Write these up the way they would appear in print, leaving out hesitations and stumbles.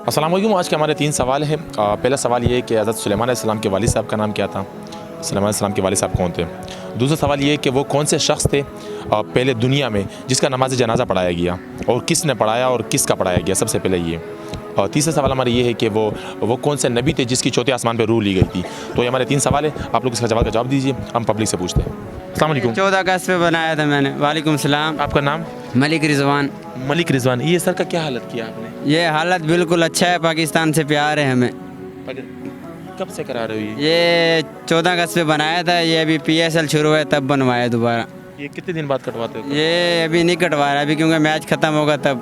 अस्सलाम वालेकुम। आज के हमारे 3 सवाल हैं। पहला सवाल ये है कि हज़रत सुलेमान अलैहिस्सलाम के वालिद साहब का नाम क्या था? सुलेमान अलैहिस्सलाम के वालिद साहब कौन थे? दूसरा सवाल ये है कि वो कौन से शख्स थे पहले दुनिया में जिसका नमाज जनाजा पढ़ाया गया, और किसने पढ़ाया और किसका पढ़ाया गया, सबसे पहले ये। और तीसरा सवाल हमारा ये है कि वो कौन से नबी थे जिसकी चौथे आसमान पर रूह ली गई थी। तो ये हमारे 3 सवाल है, आप लोग इसका जवाब दीजिए, हम पब्लिक से पूछते हैं। अस्सलाम वालेकुम। 14 अगस्त पे बनाया था मैंने। वालेकुम सलाम। आपका नाम? मलिक रिजवान। मलिक रिजवान। ये सर का क्या हालत किया आपने? ये हालत बिल्कुल अच्छा है, पाकिस्तान से प्यार है हमें। कब से करा रहे हो ये 14 अगस्त पे बनाया था, ये अभी PSL शुरू है तब बनवाया दोबारा। ये कितने दिन बाद कटवाते हो? ये अभी नहीं कटवा रहा, अभी क्योंकि मैच ख़त्म होगा तब।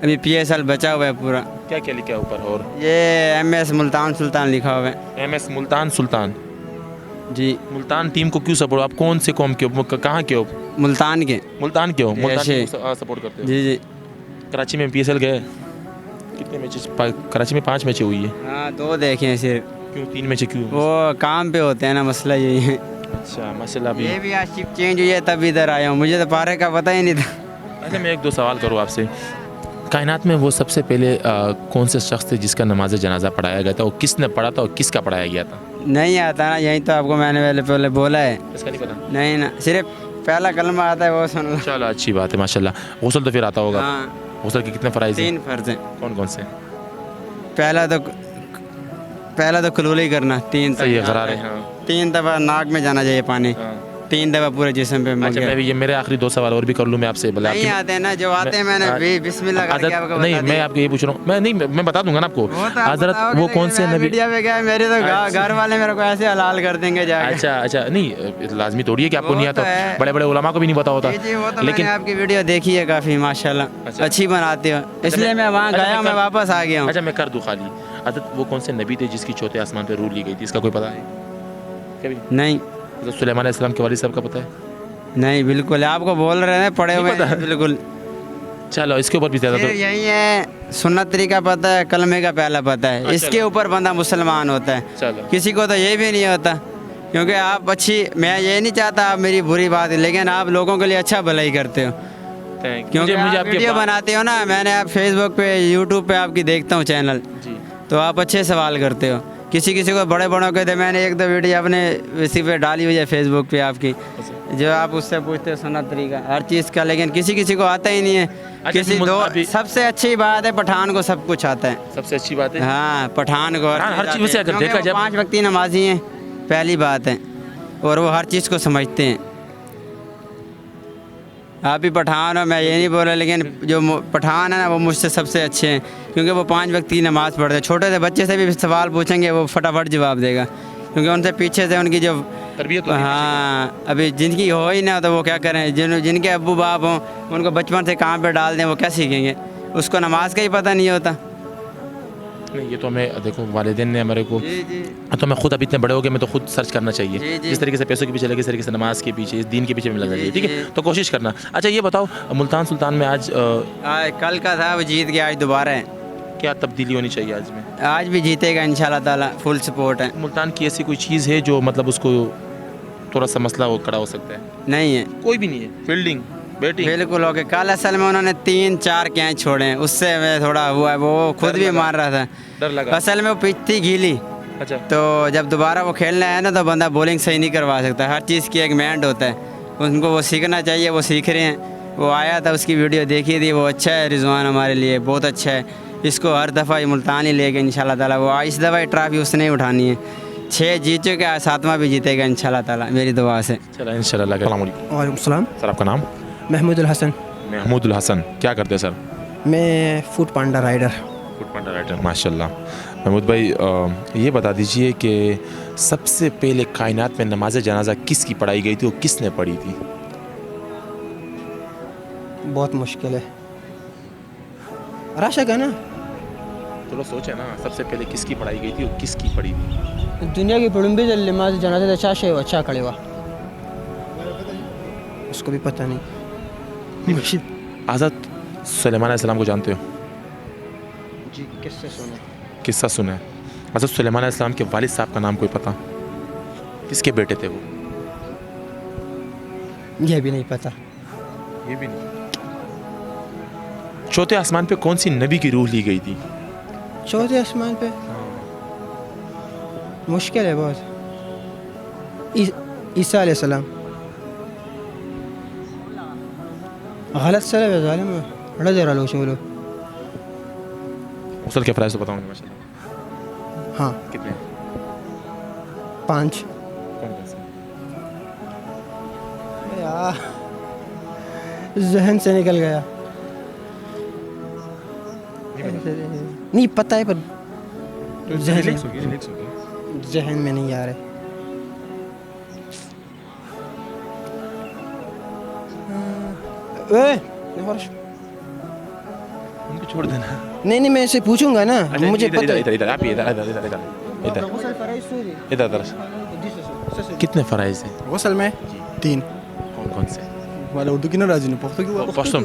अभी PSL बचा हुआ है पूरा। क्या क्या लिखा है ऊपर? और ये MS मुल्तान सुल्तान लिखा हुआ है। MS मुल्तान सुल्तान। जी। मुल्तान टीम को क्यों सपोर्ट? आप कौन से कौम के हो? कहाँ के हो? मुल्तान के। मुल्तान के हो? मुल्तान ऐसे। टीम को सपोर्ट करते हो? जी जी। कराची में PSL गए? कितने मैचेस? कराची में 5 मैचें हुई है। हाँ 2 देखे हैं सिर्फ। क्यों 3 मैचें क्यों? वो काम पे होते हैं ना, मसला यही है। अच्छा, माशाल्लाह। भी ये भी आज शिफ्ट चेंज हुई है तब इधर आया हूँ, मुझे तो पारे का पता ही नहीं था। अच्छा, मैं 1-2 सवाल करूँ आपसे। कायनात में वो सबसे पहले कौन से शख्स थे जिसका नमाज जनाजा पढ़ाया गया था, और किसने पढ़ा था और किसका पढ़ाया गया था? नहीं आता ना, यही तो आपको मैंने पहले बोला है। इसका नहीं पता? नहीं ना, सिर्फ पहला कलमा आता है वो सुन लो। चलो, अच्छी बात है माशाल्लाह। गुस्ल तो फिर आता होगा? हाँ। गुस्ल के कितने फ़राइज़ हैं? 3 फर्ज हैं। कौन कौन से? पहला तो कुलूली करना 3 सही है, क़रार है। हाँ 3 दफ़ा नाक में जाना चाहिए पानी, हाँ। 3 दफ़ा पूरे जिस्म पे। अच्छा, मैं भी ये मेरे आखिरी 2 सवाल और भी कर लूँ मैं आपसे? भला नहीं आते हैं ना, जो आते हैं मैंने भी बिस्मिल्लाह करके आपको बता नहीं, दिया। मैं आपको ये पूछ रहा हूँ। मैं बता दूंगा ना आपको। वो तो आप हज़रत बताओगे, वो कौन लेकिन से मैं नबी? मीडिया पे गया, मेरे तो घर वाले मेरे को ऐसे हलाल कर देंगे जाके। अच्छा, नहीं लाजमी थोड़ी है कि आपको वो नहीं आता। तो है। बड़े बड़े उलमा को भी नहीं पता होता। जी जी, वो तो लेकिन मैंने आपकी वीडियो देखी है काफ़ी, माशाल्लाह अच्छा। अच्छी बनाते हो, इसलिए मैं वहाँ अच्छा, गया, मैं वापस आ गया हूँ। अच्छा, मैं कर दूँ खाली। हज़रत वो कौन से नबी थे जिसकी चौथे आसमान पे रूह ली गई थी? इसका कोई पता है? कभी नहीं हज़रत सुलेमान अलैहिस्सलाम के वालिद साहब का पता है? नहीं, बिल्कुल आपको बोल रहे हैं, पढ़े हुए पता हैं है? बिल्कुल। चलो, इसके ऊपर भी ज़्यादा फिर यही है, सुन्नत तरीका पता है, कलमे का पहला पता है, अच्छा, इसके ऊपर बंदा मुसलमान होता है। चलो। किसी को तो ये भी नहीं होता, क्योंकि आप मैं ये नहीं चाहता आप मेरी बुरी बात है, लेकिन आप लोगों के लिए अच्छा भलाई करते हो, क्योंकि मुझे आप वीडियो बनाते हो ना। मैंने आप फेसबुक पे, यूट्यूब पे आपकी देखता हूँ चैनल, जी। तो आप अच्छे सवाल करते हो। किसी को बड़े बड़ों के थे, मैंने 1-2 वीडियो अपने इसी पे डाली हुई है फेसबुक पे आपकी, जो आप उससे पूछते हो सुन्नत तरीका हर चीज़ का, लेकिन किसी को आता ही नहीं है। किसी सबसे अच्छी बात है, पठान को सब कुछ आता है। सबसे अच्छी बात है। हाँ, पठान को हर चीज़ से अगर देखा जाए, 5 वक्ती नमाजी हैं, पहली बात है, और वो हर चीज़ को समझते हैं। आप भी पठान हो, मैं ये नहीं बोल रहा, लेकिन जो पठान है ना वो मुझसे सबसे अच्छे हैं, क्योंकि वो 5 वक्त की नमाज़ पढ़ते हैं। छोटे से बच्चे से भी सवाल पूछेंगे वो फटाफट जवाब देगा, क्योंकि उनसे पीछे से उनकी जो तरबियत। हाँ, अभी जिनकी हो ही ना तो वो क्या करें, जिनके अब्बू बाप हों उनको बचपन से काम पे डाल दें, वो क्या सीखेंगे? उसको नमाज का ही पता नहीं होता। नहीं, ये तो हमें देखो, वालिदैन ने हमारे को, जी जी। तो मैं खुद अभी इतने बड़े हो गए, मैं तो खुद सर्च करना चाहिए। जी जी। जिस तरीके से पैसों के पीछे लगे, इस तरीके से नमाज के पीछे, इस दीन के पीछे में लगना चाहिए। ठीक है, तो कोशिश करना। अच्छा, ये बताओ, मुल्तान सुल्तान में आज कल का था, वो जीत गया, आज दोबारा है। क्या तब्दीली होनी चाहिए आज में? आज भी जीतेगा इंशाल्लाह ताला, फुल सपोर्ट है। मुल्तान की ऐसी कोई चीज़ है जो मतलब उसको थोड़ा सा मसला वो खड़ा हो सकता है? नहीं है, कोई भी नहीं है। Fielding, batting. बिल्कुल ओके। कल असल में उन्होंने 3-4 कैच छोड़े हैं, उससे मैं थोड़ा हुआ है, वो खुद भी मार रहा था। डर लगा? असल में वो पिच थी गीली, अच्छा। तो जब दोबारा वो खेलना है ना तो बंदा बॉलिंग सही नहीं करवा सकता। हर चीज़ की एक मैंड होता है, उनको वो सीखना चाहिए, वो सीख रहे हैं। वो आया था, उसकी वीडियो देखी थी, वो अच्छा है रिजवान, हमारे लिए बहुत अच्छा है। इसको हर दफ़ा ये मुल्तान ही लेके इंशाल्लाह ताला, वो इस दफ़ा ट्रॉफी उसने ही उठानी है। 6 जीत चुके, 7वां भी जीतेगा इंशाल्लाह ताला, मेरी दुआ से। चलो इंशाल्लाह। वालेकुम सलाम। सर, आपका नाम? महमूदुल हसन। महमूदुल हसन। क्या करते हैं सर? मैं फूड पांडा राइडर। फूड पांडा राइडर, माशाल्लाह। महमूद भाई, ये बता दीजिए कि सबसे पहले कायनात में नमाज जनाजा किसकी पढ़ाई गई थी और किसने पढ़ी थी? बहुत मुश्किल है, राशक है ना। थोड़ा सोचे ना, सबसे पहले किसकी पढ़ाई गई थी और किसकी पढ़ी थी? दुनिया की पड़ुम्बी नमाज जनाजा अच्छा शे अच्छा खड़े हुआ, उसको भी पता नहीं। हज़रत सुलेमान अलैहिस्सलाम को जानते हो? जी, किससे सुने? किस्सा सुना है। हज़रत सुलेमान अलैहिस्सलाम के वालिद साहब का नाम कोई पता? किसके बेटे थे वो? यह भी नहीं पता। ये भी नहीं। चौथे आसमान पे कौन सी नबी की रूह ली गई थी? चौथे आसमान पे मुश्किल है बहुत। ईसा अलैहिस्सलाम। गलत सलाम है ज़ालिम बड़ा जरा लो चलो। मुसल के फ़राइज़ तो बताऊँगा माशाल्लाह। हाँ कितने? 5 कौन कौन से? यार जहन से निकल गया। नहीं पता है पर जहन में नहीं आ रहे। उनको छोड़ देना। नहीं मैं इसे पूछूंगा ना मुझे पता है। इधर आप इधर कितने फ़राइज़ हैं? गसल में 3 कौन कौन से? वाला उर्दू की ना राजी नहीं पख्तो की पश्तून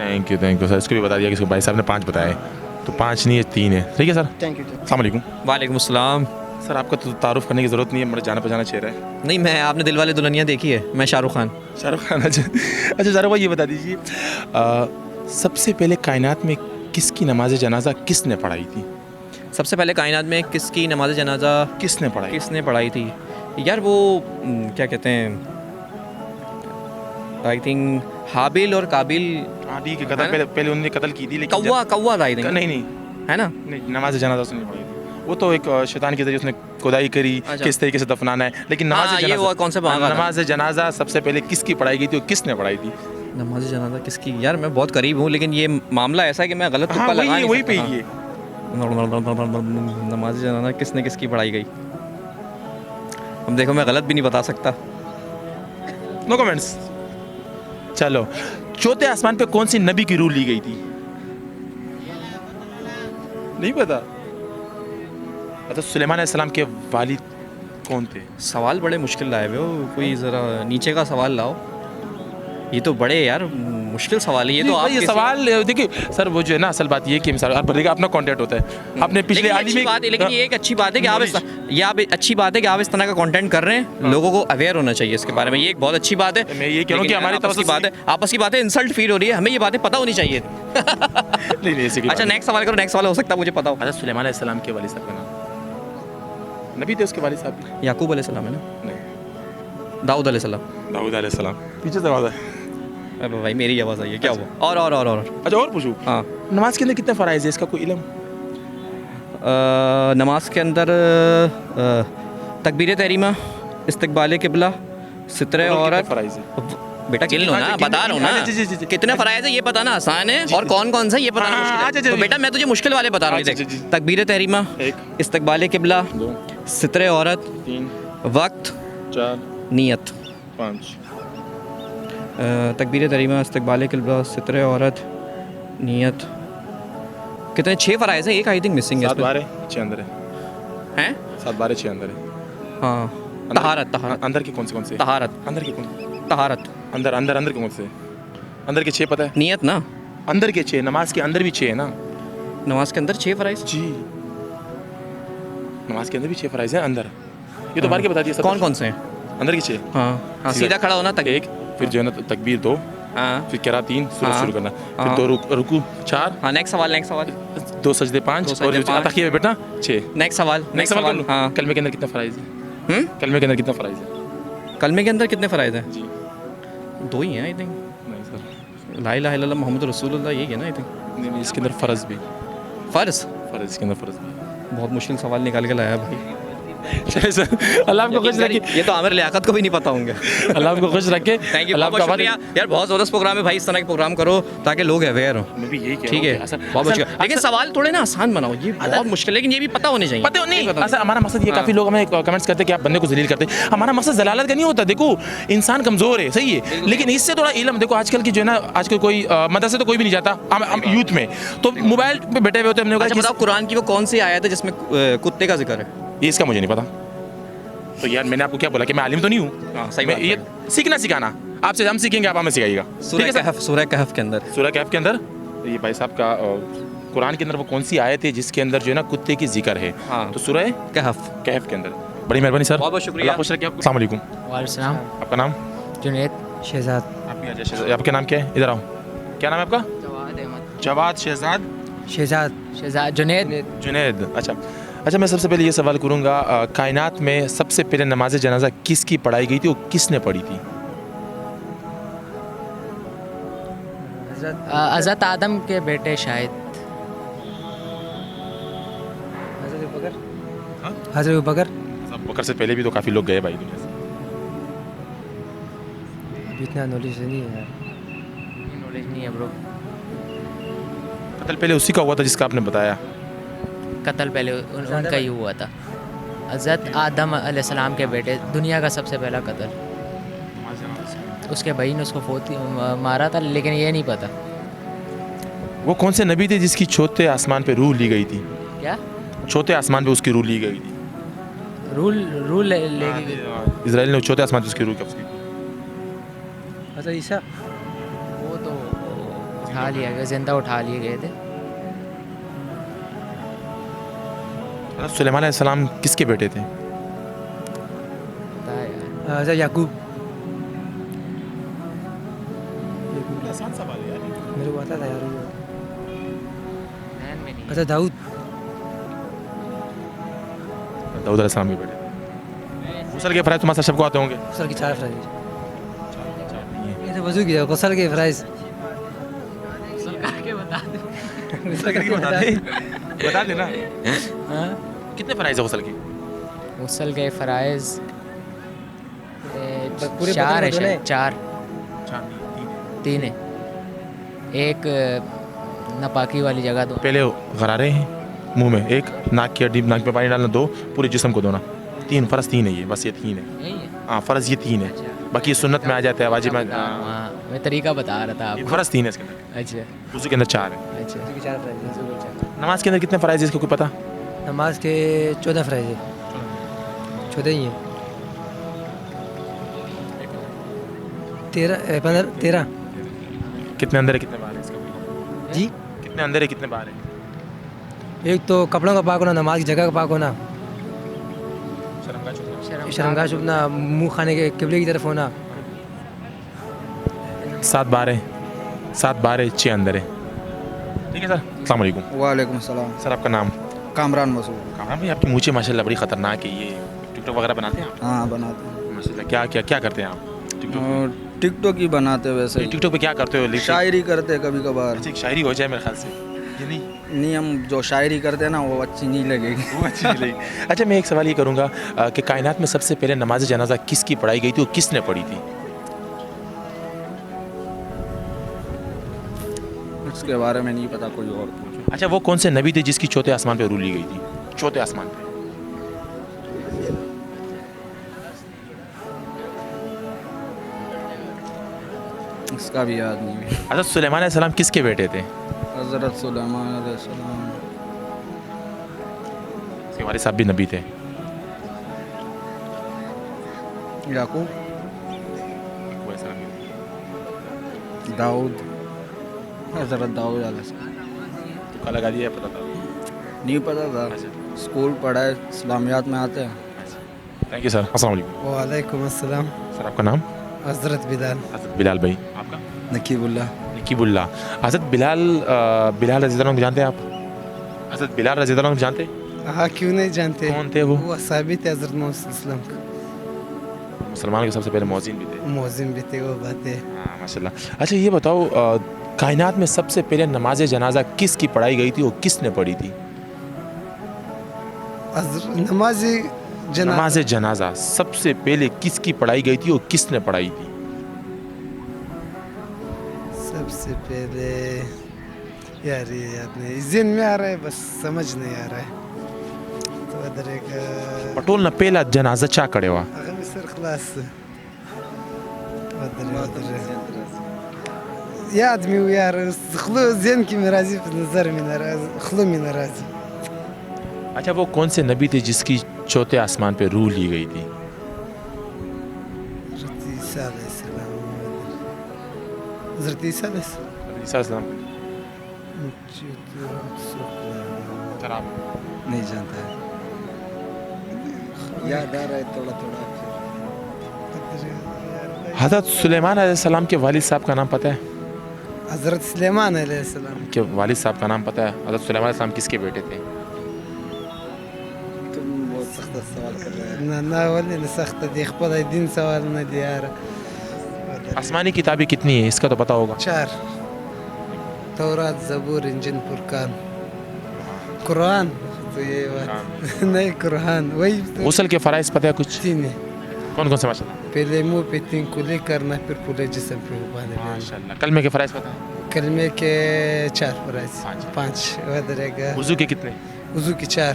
थैंक यू सर इसको भी बता दिया कि इसको भाई साहब ने 5 बताए तो 5 नहीं है 3 है ठीक है सर थैंक यू। अस्सलाम वालेकुम वालेकुम अस्सलाम। सर आपका तो तारुफ करने की ज़रूरत नहीं है मेरा जाना पहचाना चेहरा है नहीं मैं आपने दिल वाले दुल्हनिया देखी है, मैं शाहरुख खान। शाहरुख खान अच्छा शाहरुख भाई ये बता दीजिए सबसे पहले कायनात में किसकी नमाज जनाजा किसने पढ़ाई थी? सबसे पहले कायनात में किसकी नमाज जनाजा किसने पढ़ाई? किसने पढ़ाई थी? यार वो क्या कहते हैं, आई थिंक हाबिल और काबिल। हाँ ठीक है कत्ल पहले उन्होंने कत्ल की थी लेकिन कौवा था आई थिंक, नहीं है ना? नहीं नमाज जनाजा उसने नहीं पढ़ी थी वो तो एक शैतान के जरिए उसने खुदाई करी अच्छा। किस तरीके से दफनाना है लेकिन हाँ, नमाज ये वो कौन सा भागा था? नमाज जनाजा सबसे पहले किसकी पढ़ाई गई थी और किसने पढ़ाई थी? नमाज जनाजा किसकी? यार मैं बहुत करीब हूँ लेकिन ये मामला ऐसा है कि मैं गलत हाँ तुक्का लगा नहीं वही पे सकता। ही है नमाज जनाजा किसने किसकी पढ़ाई गई? अब देखो मैं गलत भी नहीं बता सकता। No comments. चलो चौथे आसमान पे कौन सी नबी की रूह ली गई थी? नहीं पता। अच्छा सुलेमान अलैहिस्सलाम के वालिद कौन थे? सवाल बड़े मुश्किल लाए हुए हो, कोई ज़रा नीचे का सवाल लाओ। ये तो बड़े यार मुश्किल सवाल है ये तो। आप ये सवाल देखिए सर वो जो है ना असल बात ये है कि मिसाल आप बनेगा अपना कंटेंट होता है आपने पिछले अच्छी बात है, लेकिन ये एक अच्छी बात है कि आप अच्छी बात है कि आप इस तरह का कंटेंट कर रहे हैं, लोगों को अवेयर होना चाहिए इसके बारे में, ये एक बहुत अच्छी बात है। मैं ये कह रहा हूं कि हमारी तरफ से आपस की बात है, इंसल्ट फील हो रही है, हमें ये बातें पता होनी चाहिए। नहीं ऐसी अच्छा नेक्स्ट सवाल करो, नेक्स्ट सवाल हो सकता है मुझे पता हो। अच्छा सुलेमान अलैहिस्सलाम के वालिद साहब का नाम नबी थे उसके वालिद साहब भी? याकूब अलैहिस्सलाम है ना? नहीं दाऊद अलैहिस्सलाम। दाऊद अलैहिस्सलाम पीछे से आवाज़ है। अब भाई मेरी आवाज़ आई है क्या हुआ? और अच्छा और पूछूं हाँ नमाज के अंदर कितने फ़राइज़ है इसका कोई इल्म? नमाज के अंदर तकबीर तहरीमा, इस्तकबाल किबला, सितरे औरत। फ़राइज़ है बेटा गिन लो ना, बता रहा हूँ ना जी कितने फ़राइज़ है ये बताना आसान है और कौन कौन सा ये बताना मुश्किल है। तो बेटा मैं तुझे मुश्किल वाले बता रहा हूँ। तकबीर तहरीमा, इस्तकबाल किबला, सितरे औरत, 3 वक्त, 4 नियत। 5 तकबीर तहरीमा, इस्तकबाल किबला, सितरे औरत, नियत। कितने? 6 फ़राइज़ है, एक आई थिंक मिसिंग है। 7 12 6 अंदर है हैं? 7 12 6 अंदर है। हाँ तहारत अंदर के कौन से तहारत अंदर के कौन तहारत अंदर के कौन से? अंदर के 6 पता है? नियत ना? अंदर के 6 नमाज के अंदर भी 6 है ना? नमाज के अंदर 6 फ़राइज़? जी नमाज के अंदर भी 6 फ़राइज़ हैं अंदर। ये तो बार के बता दिया सब। कौन कौन से हैं? अंदर के 6 हाँ सीधा खड़ा होना तक। 1 फिर जो है ना तकबीर 2 हाँ फिर किरात 3 सूरत हाँ। शुरू करना फिर हाँ। 2 रुकू 4 हाँ नेक्स्ट सवाल 2 सजदे 5 दो और सजदे जो 5 तकिया पे बैठना 6। नेक्स्ट सवाल कर लूं? हाँ कलमे के अंदर कितना फ़राइज़ है? कलमे के अंदर कितना फ़राइज़ है? कलमे के अंदर कितने फ़राइज़ हैं? जी 2 ही हैं आई थिंक। नहीं सर ला इलाहा इल्लल्लाह मोहम्मद रसूलुल्लाह यही है ना आई थिंक। नहीं इसके अंदर फ़र्ज़ भी फ़र्ज़ इसके अंदर फ़र्ज़ भी बहुत मुश्किल सवाल निकाल के लाया भाई। चलिए सर अल्लाह आपको खुश रखे। ये तो आमिर लियाकत को भी नहीं पता होंगे। अल्लाह आपको खुश रखे। थैंक यू अल्लाह बहुत आपका शुक्रिया यार, बहुत ज़बरदस्त प्रोग्राम है भाई, इस तरह के प्रोग्राम करो ताकि लोग अवेयर हो। मैं भी यही कह ठीक है रहा हूँ बहुत मुश्किल, लेकिन सवाल थोड़े ना आसान बनाओ, ये बहुत मुश्किल है लेकिन ये भी पता होने चाहिए। पता नहीं ऐसा हमारा मकसद ये काफ़ी लोग हमें कमेंट्स करते हैं कि आप बंदे को जलील करते हैं। हमारा मकसद जलालत का नहीं होता। देखो इंसान कमज़ोर है सही है लेकिन इससे थोड़ा इल्म देखो आजकल की जो है ना आजकल कोई मदरसे तो कोई भी नहीं जाता हम यूथ में तो मोबाइल पे बैठे हुए होते हैं। हमने अच्छा बताओ कुरान की वो कौन सी आयत है जिसमें कुत्ते का जिक्र है? ये इसका मुझे नहीं पता। तो यार मैंने आपको क्या बोला कि मैं आलिम तो नहीं हूँ। सही मैं बात ये सीखना सिखाना आपसे हम सीखेंगे आप हमें सिखाइएगा। सूरह कहफ के अंदर सूरह कहफ के अंदर ये भाई साहब का कुरान के अंदर वो कौन सी आयत है जिसके अंदर जो है ना कुत्ते की जिक्र है? हाँ तो सूरह कहफ कहफ के अंदर। बड़ी मेहरबानी सर बहुत बहुत शुक्रिया। अल्लाह खुश रखे आपको। अस्सलाम वालेकुम। वालेकुम आपका नाम? जुनैद शहजाद आप भी आ जाइए। आपका नाम क्या है? इधर आओ। क्या नाम है आपका? जवाद अहमद जवाद शहजाद शहजाद शहजाद जुनैद जुनैद। अच्छा अच्छा, मैं सबसे पहले ये सवाल करूँगा, कायनात में सबसे पहले नमाज जनाजा किसकी पढ़ाई गई थी और किसने पढ़ी थी? हज़रत आदम के बेटे शायद हज़रत बकर अबू बकर से पहले भी तो काफ़ी लोग गए भाई दुनिया से। अभी इतना नॉलेज नहीं है यार। नॉलेज नहीं है ब्रो। कत्ल पहले उसी का हुआ था जिसका आपने बताया। कत्ल पहले उनका ही हुआ था। हज़रत आदम अलैहिस्सलाम के बेटे, दुनिया का सबसे पहला कत्ल। उसके भाई ने उसको मारा था, लेकिन ये नहीं पता। वो कौन से नबी थे जिसकी चौथे आसमान पे रूह ली गई थी? क्या चौथे आसमान पे उसकी रूह ली गई थी? रूल लेगी इजराइल ने चौथे आसमान पे उसकी रूह कब्ज़ की। हज़रत ईसा वो तो उठा लिया गया, जिंदा उठा लिए गए थे। सुलेमान अलैहिस्सलाम किसके बेटे थे? पता है यार। हज़रत याकूब। मेरे को आता था यार। ध्यान में नहीं। हज़रत दाऊद। दाऊद अलैहिस्सलाम के बेटे। गुसल के फ़राइज़ तुम्हारे सबको आते होंगे। गुसल की 4 फ्राइज। ये तो वजू किया गुसल के फ्राइज। बता देना। कितने फ़राइज़ है गुसल की? गुसल के फ़राइज़ पूरे 4 है बदन में शायद। 4 3 है। एक नापाकी वाली जगह दो। पहले गरारे हैं मुंह में, एक नाक की हड्डी, नाक में पानी डालना, 2 पूरे जिस्म को धोना। 3 फ़र्ज़ 3 है ये, बस ये 3 है। यही है। हाँ फ़र्ज़ ये 3 है, बाकी ये सुन्नत में आ जाता है, वाजिब में। हाँ, मैं तरीका बता रहा था ये आपको। फ़र्ज़ 3 है इसके अंदर। अच्छा वज़ू के अंदर 4 है। अच्छा। की 4 फ्राइज। नमाज के अंदर कितने फ़राइज़ है इसको कोई पता? नमाज के 14 फ्राइज है। 14 ही है। 13 कितने अंदर है कितने बाहर है इसका? जी। कितने अंदर है कितने बाहर है? एक तो कपड़ों का पाक होना, नमाज की जगह का पाक होना, शर्मगाह छुपना, मुँह खाने के किबले की तरफ होना। 7 बार है, 7 बार है, 6 अंदर है। ठीक है सर, अस्सलाम वालेकुम। वालेकुम सलाम। सर आपका नाम? कामरान मसूद। कामरान भाई, आपकी मूंछें माशाल्लाह बड़ी ख़तरनाक है। ये टिकटॉक वगैरह बनाते हैं आप? हाँ बनाते हैं। माशाल्लाह, क्या क्या क्या करते हैं आप टिकटॉक पे? और टिकटॉक ही बनाते वैसे ही। टिकटॉक पे क्या करते हो? शायरी करते हैं कभी कभार। अच्छा, एक शायरी हो जाए मेरे ख्याल से। ये नहीं नहीं, हम जो शायरी करते हैं ना वो अच्छी नहीं लगेगी। वो अच्छी नहीं लगी। अच्छा, मैं एक सवाल ये करूँगा कि कायनात में सबसे पहले नमाज जनाजा किसकी पढ़ाई गई थी और किसने पढ़ी थी? उसके बारे में नहीं पता, कोई और पूछो। अच्छा, वो कौन से नबी थे जिसकी चौथे आसमान पे रूह ली गई थी? चौथे आसमान पे। इसका भी याद नहीं है। हज़रत सुलेमान अलैहिस्सलाम किसके बेटे थे? हज़रत सुलेमान अलैहिस्सलाम उसके वालिद साहब भी नबी थे। याकूब, दाऊद, हज़रत दाऊद अलैहिस्सलाम। तुक्का लगा दिया, पता था? नहीं पता था, स्कूल पढ़ा है, इस्लामियात में आते हैं। थैंक यू सर, अस्सलाम वालेकुम। वालेकुम अस्सलाम। सर आपका नाम? हज़रत बिलाल। हज़रत बिलाल भाई। आपका? नकीबुल्लाह। नकीबुल्लाह। हज़रत बिलाल, बिलाल रज़ी अल्लाह अन्हु जानते हैं आप? हज़रत बिलाल रज़ी अल्लाह अन्हु जानते? हाँ, क्यों नहीं जानते। कौन थे वो? वो साबित है हज़रत मोहम्मद इस्लाम का। मुसलमान के सबसे पहले मौज़िन भी थे। मौज़िन भी थे, वो बात है। हाँ माशाल्लाह। अच्छा ये बताओ, कायनात में सबसे पहले नमाज जनाजा किसकी पढ़ाई गई थी और किसने पढ़ी थी? नमाज जनाजा सबसे पहले किसकी पढ़ाई गई थी और किसने पढ़ाई थी? सबसे पहले यार ये याद नहीं, जिन में आ रहा है, बस समझ नहीं आ रहा है। तो अदर एक पटोल न पहला जनाजा चा करे हुआ। अगर मिस्र क्लास याद में यार खलो जिन की मराजी नज़र में नाराज, खलो में नाराज। अच्छा, वो कौन से नबी थे जिसकी चौथे आसमान पे रूह ली गई थी? हज़रत ईसा अलैहिस्सलाम। नहीं जानता है, याद आ रहा है थोड़ा थोड़ा। हज़रत सुलेमान अलैहिस्सलाम के वालिद साहब का नाम पता है? हज़रत सुलेमान अलैहिस्सलाम के वालिद साहब का नाम पता है? हज़रत सुलेमान अलैहिस्सलाम किसके बेटे थे? तुम बहुत सख्त सवाल कर रहे हैं। ना वाले न सख्त दी खपदा दिन सवाल न दियार आसमानी किताबें कितनी है इसका तो पता होगा। 4 तौरात ज़बूर इंजिल फुरकान कुरान तो ये बात नहीं कुरान वही तो गुस्ल के फ़राइज़ पता है कुछ? 3 है कौन कौन से माशाल्लाह? पहले मुंह पे 3 कुली करना फिर पूरे जिस्म पे उबाने माशाल्लाह। कलमे के फ़राइज़ पता है? कलमे के 4 प्राइस 5 वदरेगा वज़ू के कितने? वज़ू की 4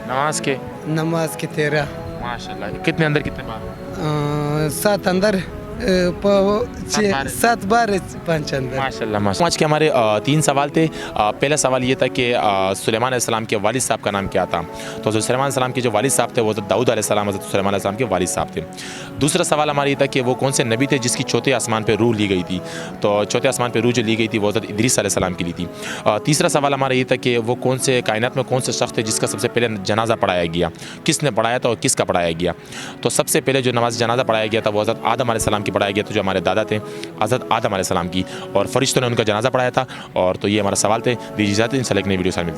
नमाज के? नमाज के 13 माशाल्लाह। कितने अंदर कितने बाहर? 7 अंदर 7 बार 5 अंदर माशाल्लाह माशाल्लाह। आज के हमारे 3 सवाल थे। पहला सवाल ये था कि सुलेमान अलैहिस्सलाम के वालिद साहब का नाम क्या था? तो हज़रत सुलेमान अलैहिस्सलाम के जो वालिद साहब थे वो हज़रत दाऊद अलैहिस्सलाम हज़रत सुलेमान अलैहिस्सलाम के वालिद साहब थे। दूसरा सवाल हमारा ये था कि वो कौन से नबी थे जिसकी चौथे आसमान पे रूह ली गई थी? तो चौथे आसमान पे रूह जो ली गई थी वो हज़रत इदरीस अलैहिस्सलाम की ली थी। तीसरा सवाल हमारा ये था कि वो कौन से कायनात में कौन से शख्स थे जिसका सबसे पहले जनाजा पढ़ाया गया? किसने पढ़ाया था और किसका पढ़ाया गया? तो सबसे पहले जो नमाज जनाजा पढ़ाया गया था वो हज़रत आदम अलैहिस्सलाम की पढ़ाया गया था, जो हमारे दादा थे हज़रत आदम अलैहिस्सलाम की, और फरिश्तों ने उनका जनाजा पढ़ाया था। और तो ये हमारा सवाल थे। दीजिए इजाज़त, इंशाअल्लाह एक नई वीडियो से मिलते हैं।